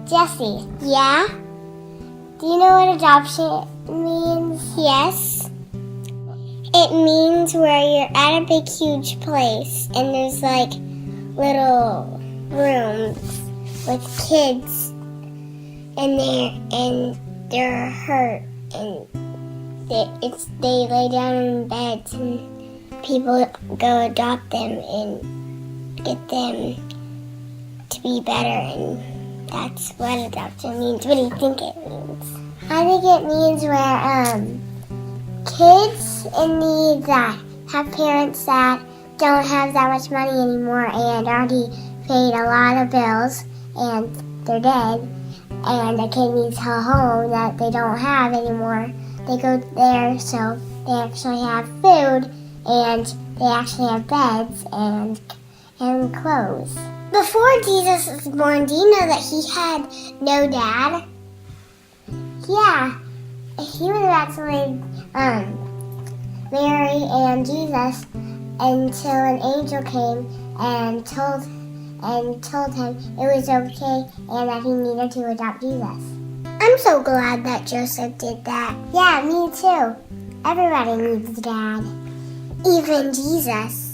Jesse. Yeah? Do you know what adoption means? Yes. It means where you're at a big, huge place and there's like little rooms with kids in there and they're hurt and they lay down in beds and people go adopt them and get them to be better, and that's what adoption means. What do you think it means? I think it means where kids in need that have parents that don't have that much money anymore and already paid a lot of bills and they're dead, and a kid needs a home that they don't have anymore. They go there so they actually have food and they actually have beds and clothes. Before Jesus was born, do you know that he had no dad? Yeah, he was actually Mary and Jesus until an angel came and told him it was okay and that he needed to adopt Jesus. I'm so glad that Joseph did that. Yeah, me too. Everybody needs a dad. Even Jesus.